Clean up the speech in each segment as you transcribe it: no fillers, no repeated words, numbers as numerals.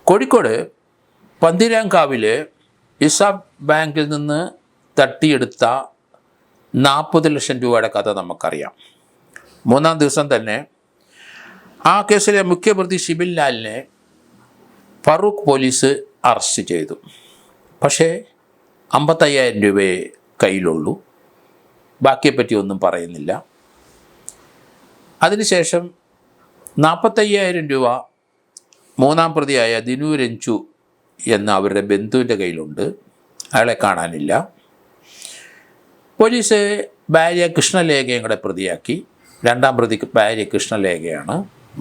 കോഴിക്കോട് പന്തീരാങ്കാവിൽ ഇസാബ് ബാങ്കിൽ നിന്ന് തട്ടിയെടുത്ത 40 ലക്ഷം രൂപയുടെ കഥ നമുക്കറിയാം. 3-ാം ദിവസം തന്നെ ആ കേസിലെ മുഖ്യപ്രതി ഷിബിൻ ലാലിനെ ഫറൂഖ് പോലീസ് അറസ്റ്റ് ചെയ്തു. പക്ഷേ 55,000 രൂപയെ കയ്യിലുള്ളൂ. ബാക്കിയെപ്പറ്റി ഒന്നും പറയുന്നില്ല. അതിനുശേഷം 45,000 രൂപ 3-ാം പ്രതിയായ ദിനു രഞ്ജു എന്ന അവരുടെ ബന്ധുവിൻ്റെ കയ്യിലുണ്ട്. അയാളെ കാണാനില്ല. പോലീസ് ഭാര്യ കൃഷ്ണലേഖയും കൂടെ പ്രതിയാക്കി. 2-ാം പ്രതി ഭാര്യ കൃഷ്ണലേഖയാണ്.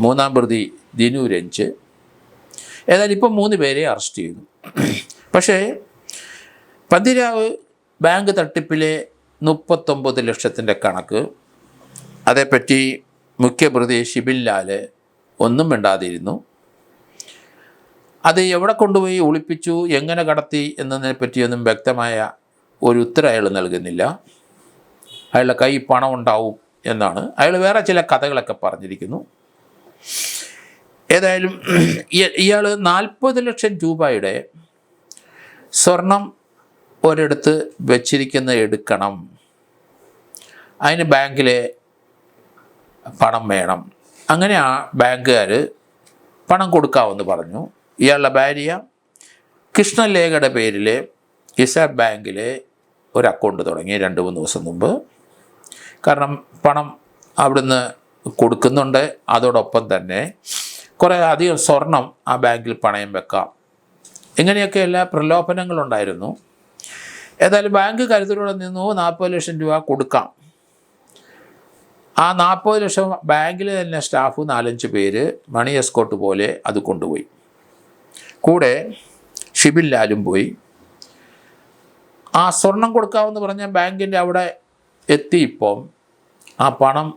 3-ാം പ്രതി ദിനു രഞ്ജ്. ഏതായാലും ഇപ്പം 3 പേരെ അറസ്റ്റ് ചെയ്തു. പക്ഷേ പന്തീരാവ് ബാങ്ക് തട്ടിപ്പിലെ 39 ലക്ഷത്തിൻ്റെ കണക്ക്, അതേപ്പറ്റി മുഖ്യപ്രതി ഷിബിൻ ലാൽ ഒന്നും മിണ്ടാതിരുന്നു. അത് എവിടെ കൊണ്ടുപോയി ഒളിപ്പിച്ചു, എങ്ങനെ കടത്തി എന്നതിനെ പറ്റിയൊന്നും വ്യക്തമായ ഒരു ഉത്തരം അയാൾ നൽകുന്നില്ല. അയാളുടെ കൈ പണം ഉണ്ടാവും എന്നാണ്. അയാൾ വേറെ ചില കഥകളൊക്കെ പറഞ്ഞിരിക്കുന്നു. ഏതായാലും ഇയാൾ 40 ലക്ഷം രൂപയുടെ സ്വർണം ഒരിടത്ത് വെച്ചിരിക്കുന്ന എടുക്കണം, അതിന് ബാങ്കിലെ പണം വേണം. അങ്ങനെ ആ ബാങ്കുകാർ പണം കൊടുക്കാമെന്ന് പറഞ്ഞു. ഇയാളുടെ ഭാര്യ കൃഷ്ണലേഖയുടെ പേരിൽ ഇസാബ് ബാങ്കിൽ ഒരു അക്കൗണ്ട് തുടങ്ങി 2-3 ദിവസം മുമ്പ്. കാരണം പണം അവിടുന്ന് കൊടുക്കുന്നുണ്ട്, അതോടൊപ്പം തന്നെ കുറേ അധികം സ്വർണം ആ ബാങ്കിൽ പണയം വെക്കാം, ഇങ്ങനെയൊക്കെ എല്ലാ പ്രലോഭനങ്ങളുണ്ടായിരുന്നു. ഏതായാലും ബാങ്ക് കരുതലോടെ നിന്നു 40 ലക്ഷം രൂപ കൊടുക്കാം. ആ 40 ലക്ഷം ബാങ്കിലെ തന്നെ സ്റ്റാഫ് 4-5 പേര് മണി എസ്കോട്ട് പോലെ അത് കൊണ്ടുപോയി. കൂടെ ഷിബിൻ ലാലും പോയി. ആ സ്വർണം കൊടുക്കാമെന്ന് പറഞ്ഞ ബാങ്കിൻ്റെ അവിടെ എത്തിയിപ്പം ആ പണം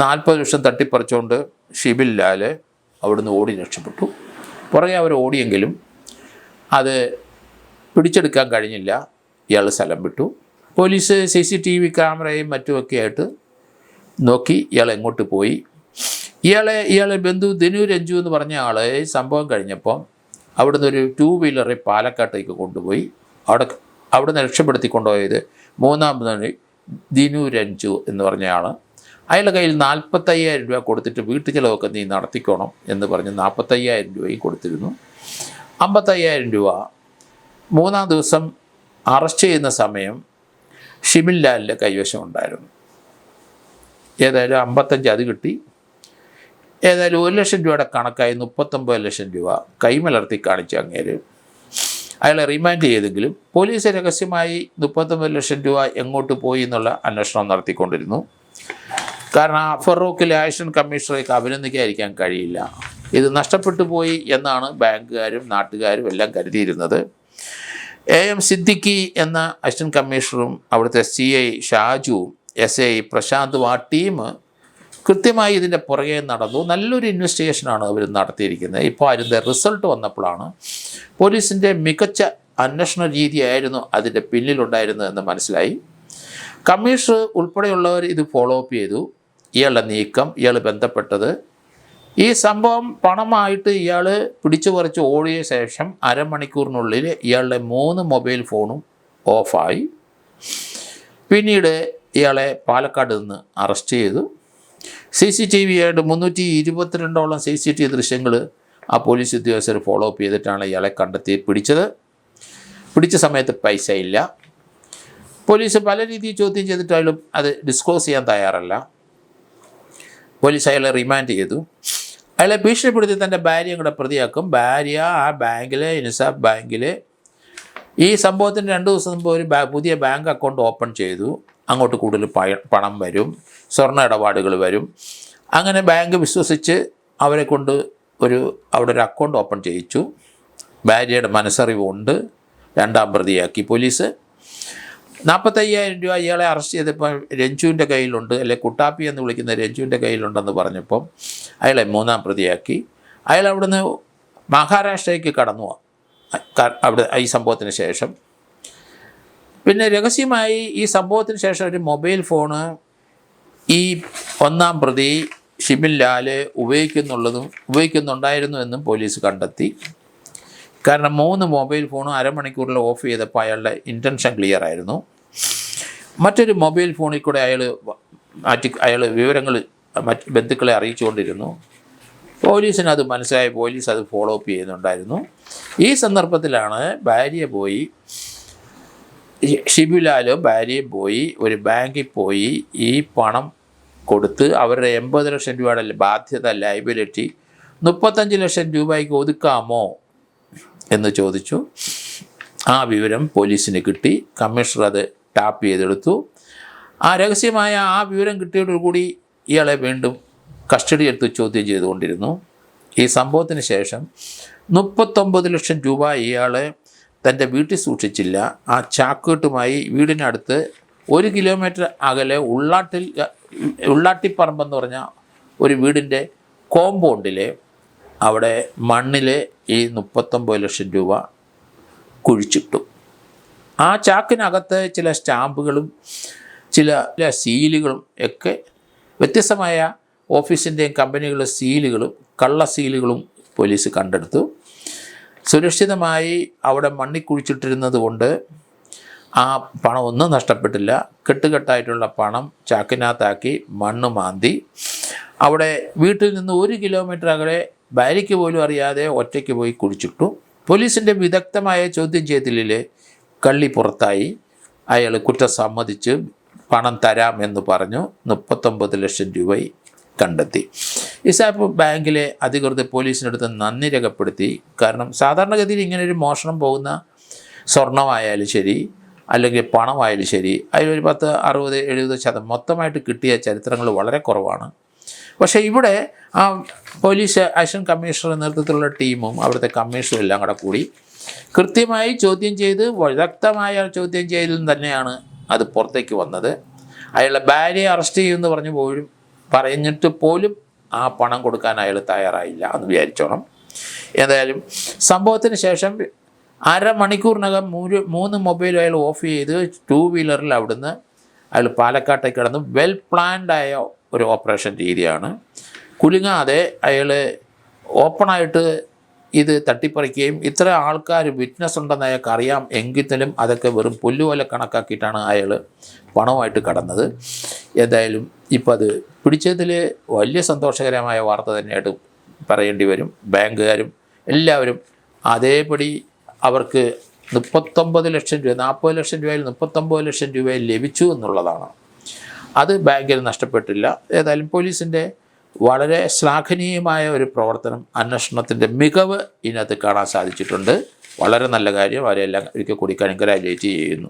40 ലക്ഷം തട്ടിപ്പറിച്ചുകൊണ്ട് ഷിബിൻ ലാൽ അവിടുന്ന് ഓടി രക്ഷപ്പെട്ടു. പുറകെ അവർ ഓടിയെങ്കിലും അത് പിടിച്ചെടുക്കാൻ കഴിഞ്ഞില്ല. ഇയാൾ സ്ഥലം വിട്ടു. പോലീസ് CCTV ക്യാമറയും മറ്റുമൊക്കെ ആയിട്ട് നോക്കി ഇയാൾ എങ്ങോട്ട് പോയി. ഇയാളെ ബന്ധു ദിനു രഞ്ജു എന്ന് പറഞ്ഞ ആൾ സംഭവം കഴിഞ്ഞപ്പോൾ അവിടുന്ന് ഒരു 2 വീലറിൽ പാലക്കാട്ടേക്ക് കൊണ്ടുപോയി. അവിടുന്ന് രക്ഷപ്പെടുത്തി കൊണ്ടുപോയത് 3-ാം പ്രതി ദിനു രഞ്ജു എന്ന് പറഞ്ഞ ആൾ. അയാളുടെ കയ്യിൽ 45,000 രൂപ കൊടുത്തിട്ട് വീട്ടു ചിലവൊക്കെ നീ നടത്തിക്കോണം എന്ന് പറഞ്ഞ് 45,000 രൂപയും കൊടുത്തിരുന്നു. 55,000 രൂപ 3-ാം ദിവസം അറസ്റ്റ് ചെയ്യുന്ന സമയം ഷിബിൻ ലാലിൻ്റെ കൈവശം ഉണ്ടായിരുന്നു. ഏതായാലും 55 അത് കിട്ടി. ഏതായാലും 1 ലക്ഷം രൂപയുടെ കണക്കായി 39 ലക്ഷം രൂപ കൈമലർത്തി കാണിച്ച അങ്ങേര് അയാളെ റിമാൻഡ് ചെയ്തെങ്കിലും പോലീസ് രഹസ്യമായി 39 ലക്ഷം രൂപ എങ്ങോട്ട് പോയി എന്നുള്ള അന്വേഷണം നടത്തിക്കൊണ്ടിരുന്നു. കാരണം ഫറൂഖിലെ അസിസ്റ്റന്റ് കമ്മീഷണറേക്ക് അഭിനന്ദിക്കാതിരിക്കാൻ കഴിയില്ല. ഇത് നഷ്ടപ്പെട്ടു പോയി എന്നാണ് ബാങ്കുകാരും നാട്ടുകാരും എല്ലാം കരുതിയിരുന്നത്. AM സിദ്ദിഖി എന്ന അസിസ്റ്റന്റ് കമ്മീഷണറും അവിടുത്തെ CI ഷാജുവും SI പ്രശാന്തും ആ ടീം കൃത്യമായി ഇതിൻ്റെ പുറകെ നടന്നു. നല്ലൊരു ഇൻവെസ്റ്റിഗേഷനാണ് അവർ നടത്തിയിരിക്കുന്നത്. ഇപ്പോൾ അതിൻ്റെ റിസൾട്ട് വന്നപ്പോഴാണ് പോലീസിൻ്റെ മികച്ച അന്വേഷണ രീതിയായിരുന്നു അതിൻ്റെ പിന്നിലുണ്ടായിരുന്നതെന്ന് മനസ്സിലായി. കമ്മീഷണർ ഉൾപ്പെടെയുള്ളവർ ഇത് ഫോളോ അപ്പ് ചെയ്തു. ഇയാളുടെ നീക്കം, ഇയാൾ ബന്ധപ്പെട്ടത്, ഈ സംഭവം പണമായിട്ട് ഇയാൾ പിടിച്ചു പറിച്ച് ഓടിയ ശേഷം അരമണിക്കൂറിനുള്ളിൽ ഇയാളുടെ 3 മൊബൈൽ ഫോണും ഓഫായി. പിന്നീട് ഇയാളെ പാലക്കാട് നിന്ന് അറസ്റ്റ് ചെയ്തു. CCTV ആയിട്ട് 322ഓളം CCTV ദൃശ്യങ്ങൾ ആ പോലീസ് ഉദ്യോഗസ്ഥർ ഫോളോ അപ്പ് ചെയ്തിട്ടാണ് ഇയാളെ കണ്ടെത്തി പിടിച്ചത്. പിടിച്ച സമയത്ത് പൈസ ഇല്ല. പോലീസ് പല രീതിയിൽ ചോദ്യം ചെയ്തിട്ടായാലും അത് ഡിസ്ക്ലോസ് ചെയ്യാൻ തയ്യാറല്ല. പോലീസ് അയാളെ റിമാൻഡ് ചെയ്തു. അയാളെ ഭീഷണിപ്പെടുത്തി തൻ്റെ ഭാര്യയും കൂടെ പ്രതിയാക്കും. ഭാര്യ ആ ബാങ്കിലെ ഇൻസാബ് ബാങ്കിൽ ഈ സംഭവത്തിന് 2 ദിവസം മുമ്പ് ഒരു പുതിയ ബാങ്ക് അക്കൗണ്ട് ഓപ്പൺ ചെയ്തു. അങ്ങോട്ട് കൂടുതൽ പണം വരും, സ്വർണ്ണ ഇടപാടുകൾ വരും. അങ്ങനെ ബാങ്ക് വിശ്വസിച്ച് അവരെ കൊണ്ട് അവിടെ ഒരു അക്കൗണ്ട് ഓപ്പൺ ചെയ്യിച്ചു. ഭാര്യയുടെ മനസ്സറിവുണ്ട്. 2-ാം പ്രതിയാക്കി പോലീസ്. 45,000 രൂപ ഇയാളെ അറസ്റ്റ് ചെയ്തപ്പോൾ രഞ്ജുവിൻ്റെ കയ്യിലുണ്ട്, അല്ലെ കുട്ടാപ്പി എന്ന് വിളിക്കുന്ന രഞ്ജുവിൻ്റെ കയ്യിലുണ്ടെന്ന് പറഞ്ഞപ്പോൾ അയാളെ 3-ാം പ്രതിയാക്കി. അയാൾ അവിടുന്ന് മഹാരാഷ്ട്രയ്ക്ക് കടന്നു അവിടെ ഈ സംഭവത്തിന് ശേഷം. പിന്നെ രഹസ്യമായി ഈ സംഭവത്തിന് ശേഷം ഒരു മൊബൈൽ ഫോണ് ഈ 1-ാം പ്രതി ഷിബിൻ ലാൽ ഉപയോഗിക്കുന്നുണ്ടായിരുന്നു എന്നും പോലീസ് കണ്ടെത്തി. കാരണം 3 മൊബൈൽ ഫോണും അരമണിക്കൂറിൽ ഓഫ് ചെയ്തപ്പോൾ അയാളുടെ ഇൻറ്റൻഷൻ ക്ലിയർ ആയിരുന്നു. മറ്റൊരു മൊബൈൽ ഫോണിൽ കൂടെ അയാൾ വിവരങ്ങൾ മറ്റ് ബന്ധുക്കളെ അറിയിച്ചുകൊണ്ടിരുന്നു. പോലീസിന് അത് മനസ്സിലായി. പോലീസ് അത് ഫോളോ അപ്പ് ചെയ്യുന്നുണ്ടായിരുന്നു. ഈ സന്ദർഭത്തിലാണ് ഷിബുലാലോ ഭാര്യയെ പോയി ഒരു ബാങ്കിൽ പോയി ഈ പണം കൊടുത്ത് അവരുടെ 80 ലക്ഷം രൂപയുടെ ബാധ്യത ലയബിലിറ്റി 35 ലക്ഷം രൂപയ്ക്ക് ഒതുക്കാമോ എന്ന് ചോദിച്ചു. ആ വിവരം പോലീസിന് കിട്ടി. കമ്മീഷണർ അത് ടാപ്പ് ചെയ്തെടുത്തു. ആ രഹസ്യമായ ആ വിവരം കിട്ടിയതോടുകൂടി ഇയാളെ വീണ്ടും കസ്റ്റഡി എടുത്ത് ചോദ്യം ചെയ്തുകൊണ്ടിരുന്നു. ഈ സംഭവത്തിന് ശേഷം 39 ലക്ഷം രൂപ ഇയാൾ തൻ്റെ വീട്ടിൽ സൂക്ഷിച്ചില്ല. ആ ചാക്കുകെട്ടുമായി വീടിനടുത്ത് 1 കിലോമീറ്റർ അകലെ ഉള്ളാട്ടിപ്പറമ്പെന്ന് പറഞ്ഞ ഒരു വീടിൻ്റെ കോമ്പൗണ്ടിൽ അവിടെ മണ്ണിൽ ഈ 39 ലക്ഷം രൂപ കുഴിച്ചിട്ടു. ആ ചാക്കിനകത്ത് ചില സ്റ്റാമ്പുകളും ചില സീലുകളും ഒക്കെ വ്യത്യസ്തമായ ഓഫീസിൻ്റെയും കമ്പനികളുടെ സീലുകളും കള്ള സീലുകളും പോലീസ് കണ്ടെടുത്തു. സുരക്ഷിതമായി അവിടെ മണ്ണിൽ കുഴിച്ചിട്ടിരുന്നത് കൊണ്ട് ആ പണം ഒന്നും നഷ്ടപ്പെട്ടില്ല. കെട്ടുകെട്ടായിട്ടുള്ള പണം ചാക്കിനകത്താക്കി മണ്ണ് മാന്തി അവിടെ വീട്ടിൽ നിന്ന് 1 കിലോമീറ്റർ അകലെ ഭാര്യയ്ക്ക് പോലും അറിയാതെ ഒറ്റയ്ക്ക് പോയി കുഴിച്ചിട്ടു. പോലീസിൻ്റെ വിദഗ്ധമായ ചോദ്യം ചെയ്യലിൽ കള്ളി പുറത്തായി. അയാൾ കുറ്റം സമ്മതിച്ച് പണം തരാമെന്ന് പറഞ്ഞു 39 ലക്ഷം രൂപ കണ്ടെത്തി. ഇസാപ്പ് ബാങ്കിലെ അധികൃതർ പോലീസിനടുത്ത് നന്ദി രേഖപ്പെടുത്തി. കാരണം സാധാരണഗതിയിൽ ഇങ്ങനൊരു മോഷണം പോകുന്ന സ്വർണമായാലും ശരി അല്ലെങ്കിൽ പണമായാലും ശരി അതിലൊരു 10, 60, 70% മൊത്തമായിട്ട് കിട്ടിയ ചരിത്രങ്ങൾ വളരെ കുറവാണ്. പക്ഷേ ഇവിടെ ആ പോലീസ് ആക്ഷൻ കമ്മീഷണർ നേതൃത്വത്തിലുള്ള ടീമും അവിടുത്തെ കമ്മീഷണറും എല്ലാം കൂടെ കൂടി കൃത്യമായി ചോദ്യം ചെയ്ത് വിദഗ്ധമായ ചോദ്യം ചെയ്യലിൽ തന്നെയാണ് അത് പുറത്തേക്ക് വന്നത്. അയാളുടെ ഭാര്യയെ അറസ്റ്റ് ചെയ്യുമെന്ന് പറഞ്ഞിട്ട് പോലും ആ പണം കൊടുക്കാൻ അയാൾ തയ്യാറായില്ല എന്ന് വിചാരിച്ചോണം. ഏതായാലും സംഭവത്തിന് ശേഷം അരമണിക്കൂറിനകം 3 മൊബൈൽ അയാൾ ഓഫ് ചെയ്ത് 2 വീലറിൽ അവിടുന്ന് അയാൾ പാലക്കാട്ടേക്ക് കിടന്ന് വെൽ പ്ലാൻഡായ ഒരു ഓപ്പറേഷൻ രീതിയാണ്. കുലുങ്ങാതെ അയാൾ ഓപ്പണായിട്ട് ഇത് തട്ടിപ്പറിക്കുകയും ഇത്ര ആൾക്കാർ വിറ്റ്നസ് ഉണ്ടെന്ന് അയാൾക്ക് അറിയാം എങ്കിലും അതൊക്കെ വെറും പുല്ലുപോലെ കണക്കാക്കിയിട്ടാണ് അയാൾ പണമായിട്ട് കടന്നത്. ഏതായാലും ഇപ്പോൾ അത് പിടിച്ചതിൽ വലിയ സന്തോഷകരമായ വാർത്ത തന്നെയായിട്ട് പറയേണ്ടി വരും. ബാങ്കുകാരും എല്ലാവരും അതേപടി അവർക്ക് 39 ലക്ഷം രൂപ 40 ലക്ഷം രൂപയിൽ 39 ലക്ഷം രൂപ ലഭിച്ചു എന്നുള്ളതാണ്. അത് ബാങ്കിൽ നഷ്ടപ്പെട്ടില്ല. ഏതായാലും പോലീസിൻ്റെ വളരെ ശ്ലാഘനീയമായ ഒരു പ്രവർത്തനം, അന്വേഷണത്തിൻ്റെ മികവ് ഇതിനകത്ത് കാണാൻ സാധിച്ചിട്ടുണ്ട്. വളരെ നല്ല കാര്യം. അവരെല്ലാം ഒരിക്കൽ കൂടി കൺഗ്രാജുലേറ്റ് ചെയ്യുന്നു.